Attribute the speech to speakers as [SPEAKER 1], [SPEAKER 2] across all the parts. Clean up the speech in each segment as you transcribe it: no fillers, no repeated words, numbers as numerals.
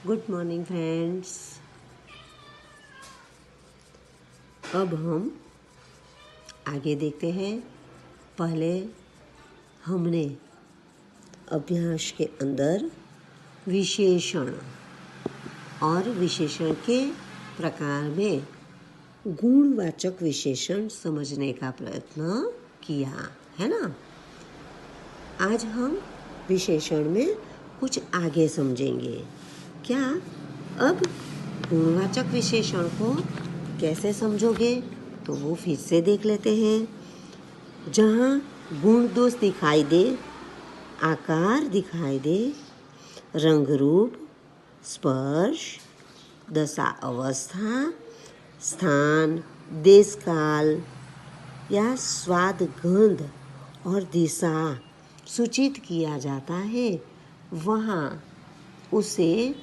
[SPEAKER 1] Good morning friends. अब हम आगे देखते हैं। पहले हमने अभ्यास के अंदर विशेषण और विशेषण के प्रकार में गुणवाचक विशेषण समझने का प्रयत्न किया है ना। आज हम विशेषण में कुछ आगे समझेंगे। क्या अब गुणवाचक विशेषण को कैसे समझोगे तो वो फिर से देख लेते हैं। जहाँ गुण दोष दिखाई दे, आकार दिखाई दे, रंग रूप, स्पर्श, दशा अवस्था, स्थान, देश काल या स्वाद गंध और दिशा सूचित किया जाता है, वहाँ उसे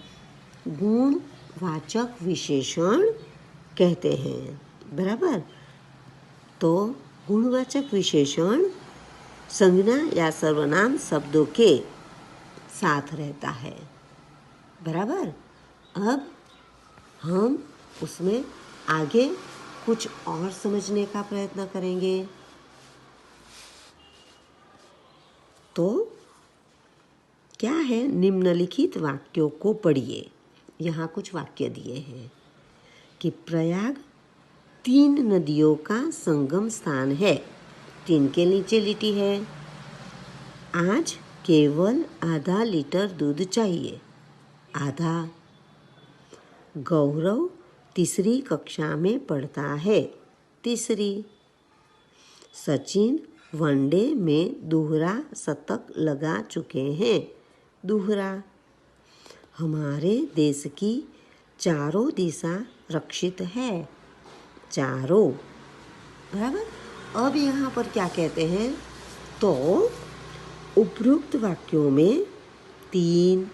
[SPEAKER 1] गुणवाचक विशेषण कहते हैं। बराबर। तो गुणवाचक विशेषण संज्ञा या सर्वनाम शब्दों के साथ रहता है। बराबर। अब हम उसमें आगे कुछ और समझने का प्रयत्न करेंगे। तो क्या है, निम्नलिखित वाक्यों को पढ़िए। यहाँ कुछ वाक्य दिए हैं कि प्रयाग 3 नदियों का संगम स्थान है। 3 के नीचे लिटी है। आज केवल आधा लीटर दूध चाहिए। आधा। गौरव 3री कक्षा में पढ़ता है। 3री। सचिन वनडे में दोहरा शतक लगा चुके हैं। दोहरा। हमारे देश की चारों दिशा रक्षित है। चारों। बराबर। अब यहाँ पर क्या कहते हैं, तो उपरोक्त वाक्यों में 3,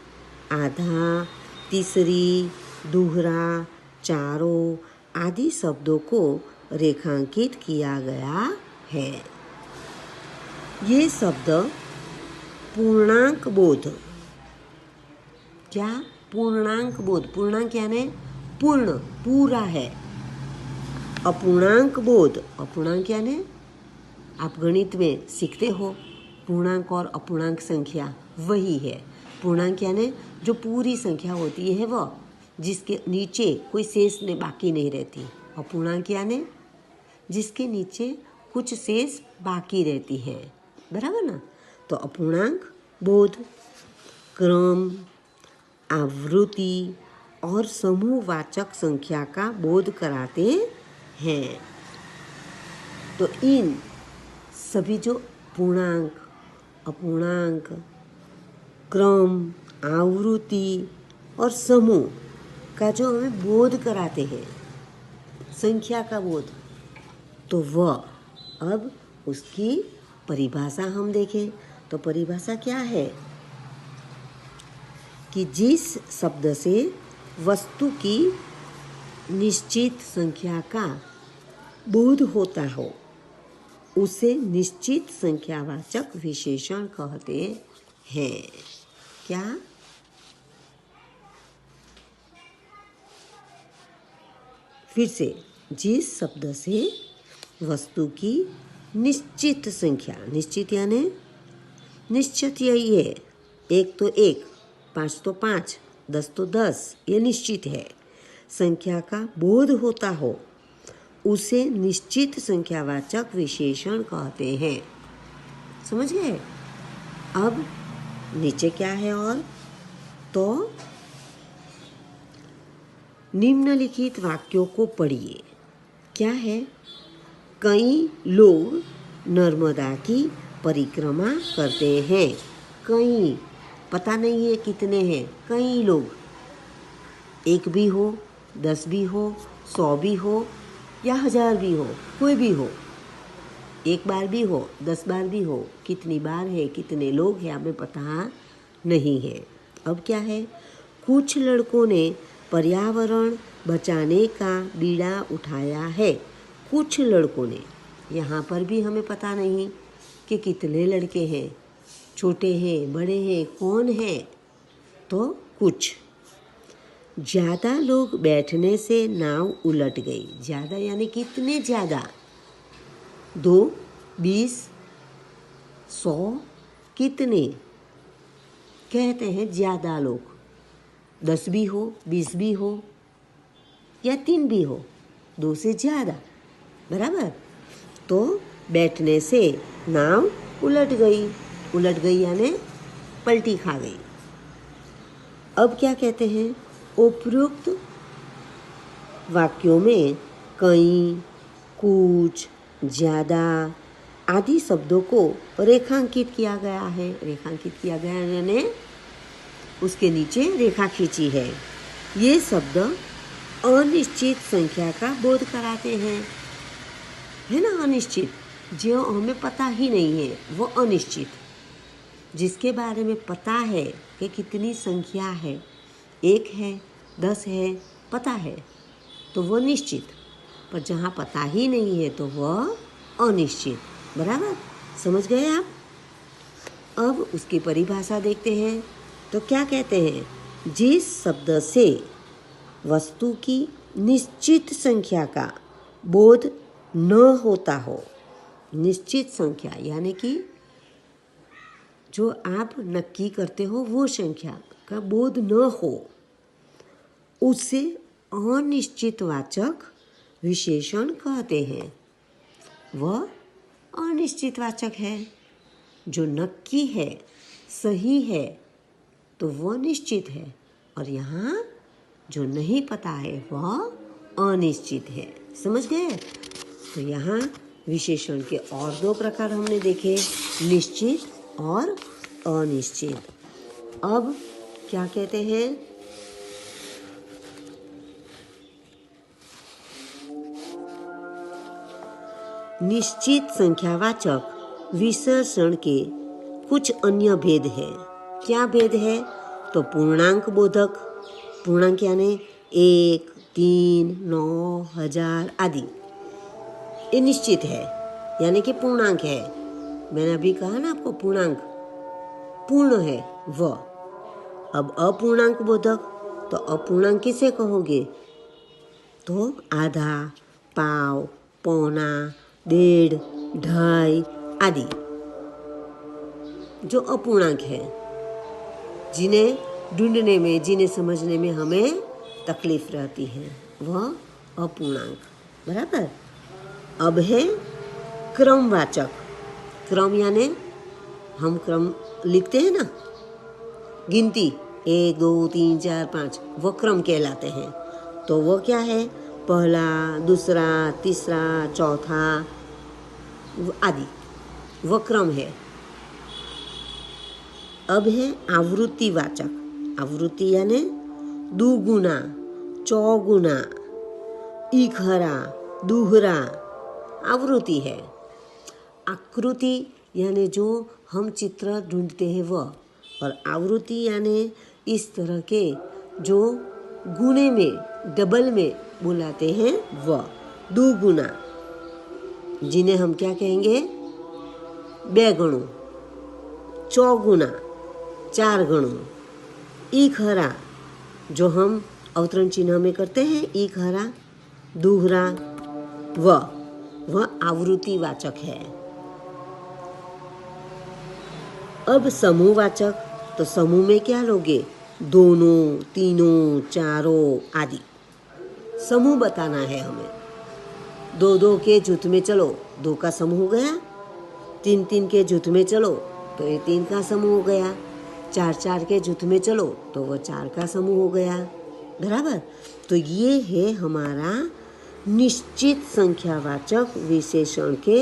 [SPEAKER 1] आधा, 3री, दोहरा, चारों आदि शब्दों को रेखांकित किया गया है। ये शब्द पूर्णांक बोध। क्या? पूर्णांक बोध। पूर्णांक यानी पूर्ण, पूरा है। अपूर्णांक बोध। अपूर्णांक यानी आप गणित में सीखते हो, पूर्णांक और अपूर्णांक संख्या वही है। पूर्णांक यानी जो पूरी संख्या होती है वह, जिसके नीचे कोई शेष ने बाकी नहीं रहती। अपूर्णांक यानी जिसके नीचे कुछ शेष बाकी रहती है। बराबर ना। तो अपूर्णांक बोध क्रम, आवृत्ति और समूहवाचक संख्या का बोध कराते हैं। तो इन सभी जो पूर्णांक, अपूर्णांक, क्रम, आवृत्ति और समूह का जो हमें बोध कराते हैं, संख्या का बोध, तो वह अब उसकी परिभाषा हम देखें तो परिभाषा क्या है कि जिस शब्द से वस्तु की निश्चित संख्या का बोध होता हो उसे निश्चित संख्यावाचक विशेषण कहते हैं। क्या? फिर से, जिस शब्द से वस्तु की निश्चित संख्या, निश्चित यानी निश्चित यही है, 1 तो 1, 5 तो 5, 10 तो 10, ये निश्चित है, संख्या का बोध होता हो उसे निश्चित संख्यावाचक विशेषण कहते हैं। समझ गए? अब नीचे क्या है और तो निम्नलिखित वाक्यों को पढ़िए। क्या है? कई लोग नर्मदा की परिक्रमा करते हैं। कई, पता नहीं है कितने हैं, कई लोग। 1 भी हो, 10 भी हो, 100 भी हो या 1000 भी हो, कोई भी हो, 1 बार भी हो, 10 बार भी हो, कितनी बार है, कितने लोग हैं, हमें पता नहीं है। अब क्या है? कुछ लड़कों ने पर्यावरण बचाने का बीड़ा उठाया है। कुछ लड़कों ने, यहाँ पर भी हमें पता नहीं कि कितने लड़के हैं, छोटे हैं, बड़े हैं, कौन है, तो कुछ। ज़्यादा लोग बैठने से नाव उलट गई। ज़्यादा यानी कितने ज़्यादा? 2, 20, 100, कितने कहते हैं ज़्यादा लोग? 10 भी हो, 20 भी हो या 3 भी हो, 2 से ज़्यादा, बराबर। तो बैठने से नाव उलट गई। उलट गई यानी पलटी खा गई। अब क्या कहते हैं? उपरोक्त वाक्यों में कई, कुछ, ज़्यादा आदि शब्दों को रेखांकित किया गया है। रेखांकित किया गया यानी उसके नीचे रेखा खींची है। ये शब्द अनिश्चित संख्या का बोध कराते हैं, है ना। अनिश्चित जो हमें पता ही नहीं है वो अनिश्चित। जिसके बारे में पता है कि कितनी संख्या है, 1 है, 10 है, पता है, तो वो निश्चित। पर जहाँ पता ही नहीं है तो वह अनिश्चित। बराबर, समझ गए आप? अब उसकी परिभाषा देखते हैं। तो क्या कहते हैं? जिस शब्द से वस्तु की निश्चित संख्या का बोध न होता हो। निश्चित संख्या यानी कि जो आप नक्की करते हो वो संख्या का बोध न हो, उसे अनिश्चितवाचक विशेषण कहते हैं। वह अनिश्चितवाचक है। जो नक्की है, सही है, तो वह निश्चित है, और यहाँ जो नहीं पता है वह अनिश्चित है। समझ गए? तो यहाँ विशेषण के और 2 प्रकार हमने देखे, निश्चित और अनिश्चित। अब क्या कहते हैं? निश्चित संख्यावाचक विशेषण के कुछ अन्य भेद है। क्या भेद है? तो पूर्णांक बोधक, पूर्णांक यानी 1, 3, 9, 1000 आदि, ये निश्चित है यानी कि पूर्णांक है। मैंने अभी कहा ना आपको, पूर्णांक पूर्ण है वह। अब अपूर्णांक बोधक, तो अपूर्णांक किसे कहोगे? तो आधा, पाव, पौना, 1.5, 2.5 आदि जो अपूर्णांक है, जिन्हें ढूंढने में, जिन्हें समझने में हमें तकलीफ रहती है, वह अपूर्णांक। बराबर। अब है क्रमवाचक। क्रम यानी हम क्रम लिखते हैं ना, गिनती 1, 2, 3, 4, 5, वो क्रम कहलाते हैं। तो वो क्या है? पहला, दूसरा, तीसरा, चौथा आदि, वो क्रम है। अब है आवृत्तिवाचक। आवृत्ति यानी दुगुना, चौगुना, इखरा, दुहरा आवृत्ति है। आकृति यानी जो हम चित्र ढूंढते हैं वह, और आवृत्ति यानी इस तरह के जो गुणे में, डबल में बुलाते हैं वह। दुगुना जिन्हें हम क्या कहेंगे? 2 गणों। चौगुना 4 गणों। इखरा जो हम अवतरण चिन्ह में करते हैं, इखरा, दुहरा, वह आवृत्तिवाचक है। अब समूहवाचक, तो समूह में क्या लोगे? दोनों, तीनों, चारों आदि समूह बताना है हमें। 2-2 के जुट में चलो, 2 का समूह हो गया। 3-3 के जुट में चलो तो ये 3 का समूह हो गया। 4-4 के जुट में चलो तो वह 4 का समूह हो गया। बराबर। तो ये है हमारा निश्चित संख्यावाचक विशेषण के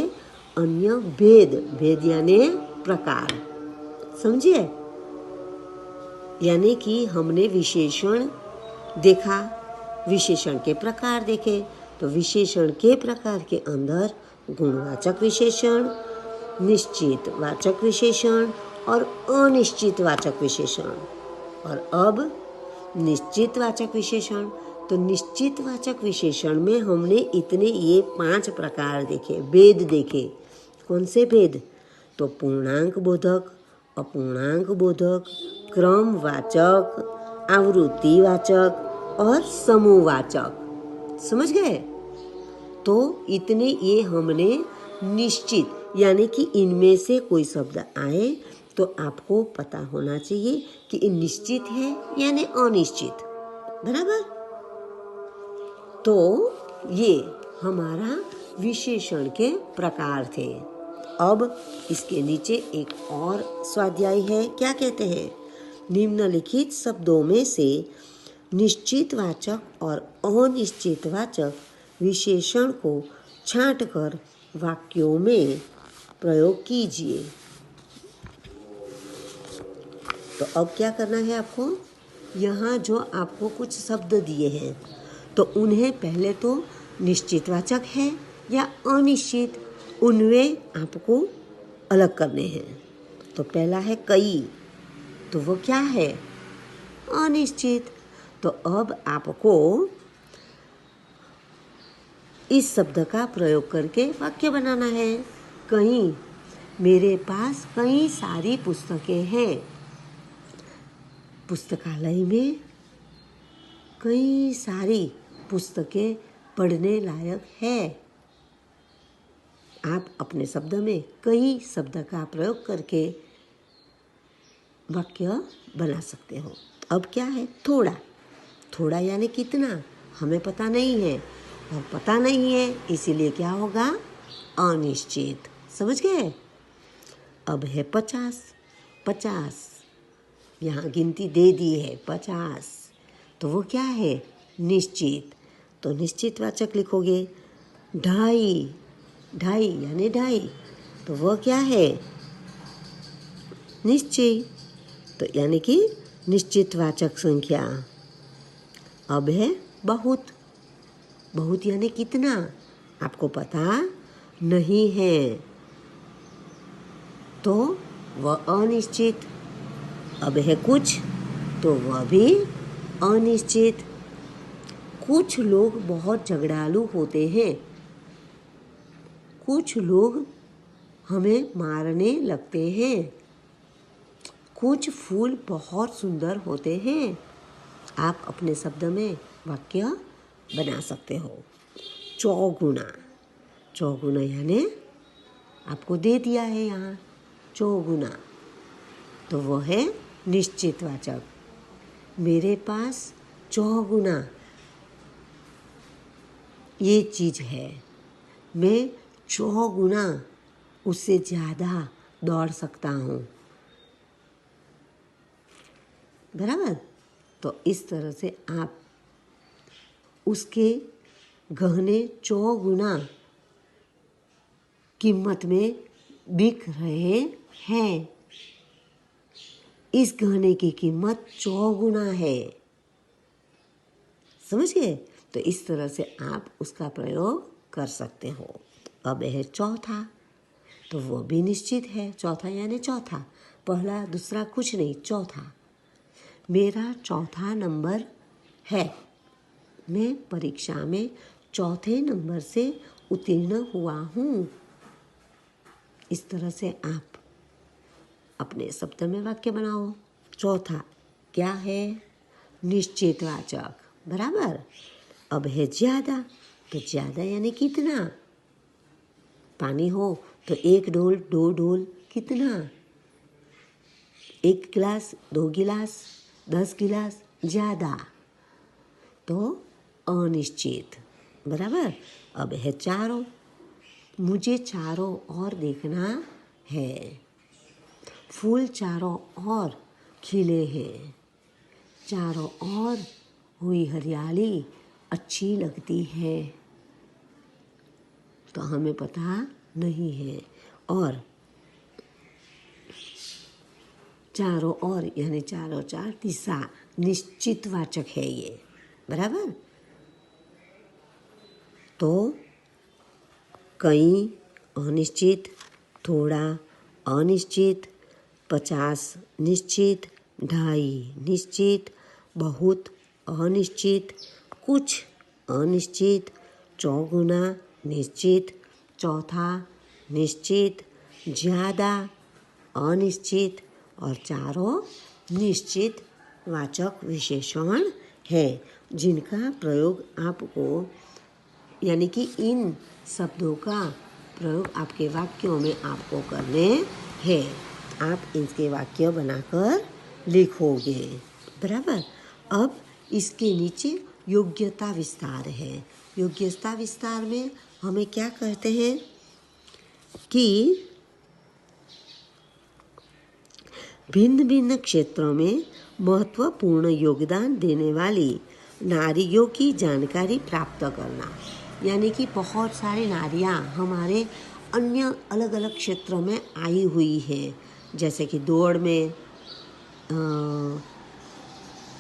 [SPEAKER 1] अन्य भेद। भेद यानी प्रकार। समझिए? यानी कि हमने विशेषण देखा, विशेषण के प्रकार देखे। तो विशेषण के प्रकार के अंदर गुणवाचक विशेषण, निश्चित वाचक विशेषण और अनिश्चित वाचक विशेषण। और अब निश्चित वाचक विशेषण, तो निश्चित वाचक विशेषण में हमने इतने ये 5 प्रकार देखे, भेद देखे। कौन से भेद? तो पूर्णांक बोधक, अपूर्णांक बोधक, क्रमवाचक, आवृत्तिवाचक, और समूहवाचक। समझ गए? तो इतने ये हमने निश्चित, यानी कि इनमें से कोई शब्द आए तो आपको पता होना चाहिए कि ये निश्चित है यानी अनिश्चित। बराबर? तो ये हमारा विशेषण के प्रकार थे। अब इसके नीचे एक और स्वाध्याय है। क्या कहते हैं? निम्नलिखित शब्दों में से निश्चितवाचक और अनिश्चितवाचक विशेषण को छांटकर वाक्यों में प्रयोग कीजिए। तो अब क्या करना है आपको? यहाँ जो आपको कुछ शब्द दिए हैं तो उन्हें पहले तो निश्चितवाचक है या अनिश्चित, उनमें आपको अलग करने हैं। तो पहला है कई, तो वो क्या है? अनिश्चित। तो अब आपको इस शब्द का प्रयोग करके वाक्य बनाना है। कहीं, मेरे पास कई सारी पुस्तकें हैं। पुस्तकालय में कई सारी पुस्तकें पढ़ने लायक है। आप अपने शब्द में कई शब्द का प्रयोग करके वाक्य बना सकते हो। अब क्या है? थोड़ा। थोड़ा यानी कितना हमें पता नहीं है, और पता नहीं है इसीलिए क्या होगा? अनिश्चित। समझ गए? अब है 50। 50 यहाँ गिनती दे दी है 50, तो वो क्या है? निश्चित। तो निश्चितवाचक लिखोगे। 2.5, 2.5 यानी 2.5, तो वह क्या है? निश्चय। तो यानी कि निश्चितवाचक संख्या। अब है बहुत। बहुत यानी कितना आपको पता नहीं है, तो वह अनिश्चित। अब है कुछ, तो वह भी अनिश्चित। कुछ लोग बहुत झगड़ालू होते हैं। कुछ लोग हमें मारने लगते हैं। कुछ फूल बहुत सुंदर होते हैं। आप अपने शब्द में वाक्य बना सकते हो। चौगुना। चौगुना यानी आपको दे दिया है यहाँ चौगुना, तो वह है निश्चितवाचक। मेरे पास चौगुना ये चीज़ है, मैं चौगुना उससे ज़्यादा दौड़ सकता हूँ। बराबर? तो इस तरह से आप उसके गहने चौगुना कीमत में बिक रहे हैं। इस गहने की कीमत चौगुना है। समझ गए? तो इस तरह से आप उसका प्रयोग कर सकते हो। अब है चौथा, तो वो भी निश्चित है। चौथा यानी चौथा, पहला दूसरा कुछ नहीं, चौथा। मेरा चौथा नंबर है। मैं परीक्षा में चौथे नंबर से उत्तीर्ण हुआ हूँ। इस तरह से आप अपने शब्द में वाक्य बनाओ। चौथा क्या है? निश्चितवाचक। बराबर? अब है ज़्यादा, तो ज़्यादा यानी कितना? पानी हो तो 1 डोल 2 डोल, कितना? 1 गिलास 2 गिलास 10 गिलास, ज़्यादा, तो अनिश्चित। बराबर? अब है चारों। मुझे चारों ओर देखना है। फूल चारों ओर खिले हैं। चारों ओर हुई हरियाली अच्छी लगती है। तो हमें पता नहीं है। और चारों ओर यानी चारों चार दिशा, निश्चितवाचक है ये। बराबर? तो कई अनिश्चित, थोड़ा अनिश्चित, 50 निश्चित, 2.5 निश्चित, बहुत अनिश्चित, कुछ अनिश्चित, चौगुना निश्चित, चौथा निश्चित, ज़्यादा अनिश्चित, और चारों निश्चित वाचक विशेषण है। जिनका प्रयोग आपको यानी कि इन शब्दों का प्रयोग आपके वाक्यों में आपको करने हैं। आप इसके वाक्य बनाकर लिखोगे, बराबर। अब इसके नीचे योग्यता विस्तार है। योग्यता विस्तार में हमें क्या कहते हैं कि भिन्न भिन्न क्षेत्रों में महत्वपूर्ण योगदान देने वाली नारियों की जानकारी प्राप्त करना। यानी कि बहुत सारी नारियां हमारे अन्य अलग अलग क्षेत्रों में आई हुई हैं, जैसे कि दौड़ में,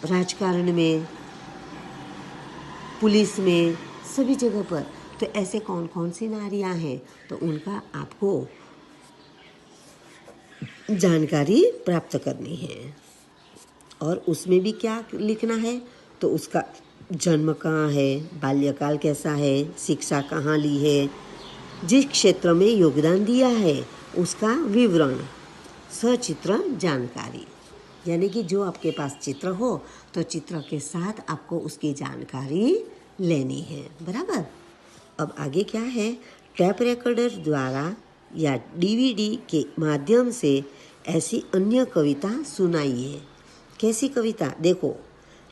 [SPEAKER 1] राजकारण में, पुलिस में, सभी जगह पर। तो ऐसे कौन कौन सी नारियां हैं, तो उनका आपको जानकारी प्राप्त करनी है। और उसमें भी क्या लिखना है, तो उसका जन्म कहाँ है, बाल्यकाल कैसा है, शिक्षा कहाँ ली है, जिस क्षेत्र में योगदान दिया है उसका विवरण, सचित्र जानकारी। यानी कि जो आपके पास चित्र हो तो चित्र के साथ आपको उसकी जानकारी लेनी है, बराबर। अब आगे क्या है, टैप रिकॉर्डर द्वारा या डीवीडी के माध्यम से ऐसी अन्य कविता सुनाइए। कैसी कविता, देखो,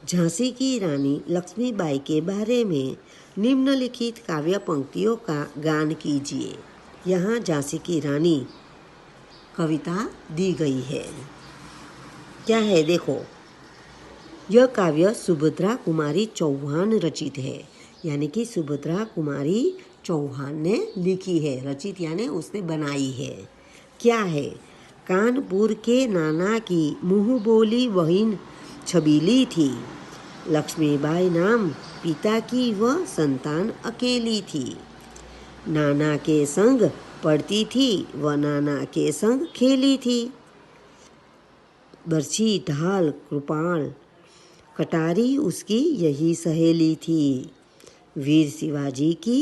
[SPEAKER 1] झांसी की रानी लक्ष्मीबाई के बारे में निम्नलिखित काव्य पंक्तियों का गान कीजिए। यहाँ झांसी की रानी कविता दी गई है। क्या है, देखो, यह काव्य सुभद्रा कुमारी चौहान रचित है। यानी कि सुभद्रा कुमारी चौहान ने लिखी है, रचित यानी उसने बनाई है। क्या है, कानपुर के नाना की मुँह बोली बहन छबीली थी। लक्ष्मीबाई नाम पिता की वह संतान अकेली थी। नाना के संग पढ़ती थी, वह नाना के संग खेली थी। बर्छी, ढाल, कृपाण, कटारी उसकी यही सहेली थी। वीर शिवाजी की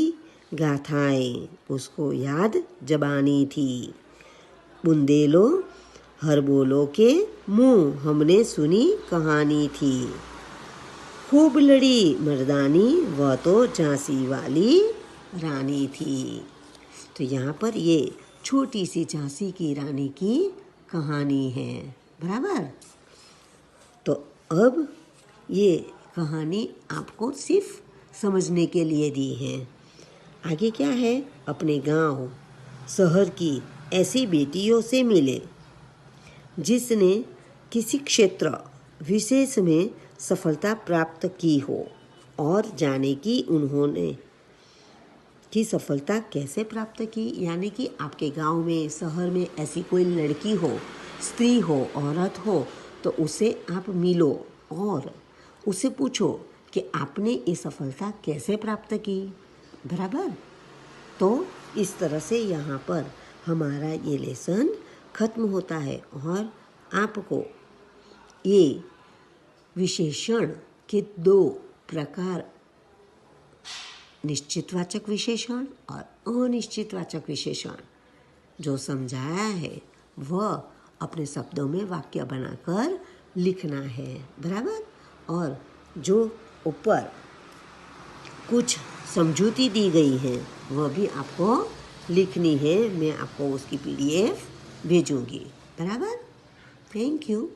[SPEAKER 1] गाथाएं उसको याद जबानी थी। बुंदेलो हर बोलो के मुँह हमने सुनी कहानी थी। खूब लड़ी मर्दानी वह तो झांसी वाली रानी थी। तो यहाँ पर ये छोटी सी झांसी की रानी की कहानी है, बराबर। तो अब ये कहानी आपको सिर्फ समझने के लिए दी है। आगे क्या है, अपने गांव शहर की ऐसी बेटियों से मिले जिसने किसी क्षेत्र विशेष में सफलता प्राप्त की हो और जाने कि उन्होंने की सफलता कैसे प्राप्त की। यानी कि आपके गांव में, शहर में ऐसी कोई लड़की हो, स्त्री हो, औरत हो, तो उसे आप मिलो और उसे पूछो कि आपने ये सफलता कैसे प्राप्त की, बराबर। तो इस तरह से यहाँ पर हमारा ये लेसन खत्म होता है और आपको ये विशेषण के 2 प्रकार, निश्चितवाचक विशेषण और अनिश्चितवाचक विशेषण, जो समझाया है वह अपने शब्दों में वाक्य बनाकर लिखना है, बराबर। और जो ऊपर कुछ समझूती दी गई है वह भी आपको लिखनी है। मैं आपको उसकी PDF भेजूंगी, बराबर। Thank you.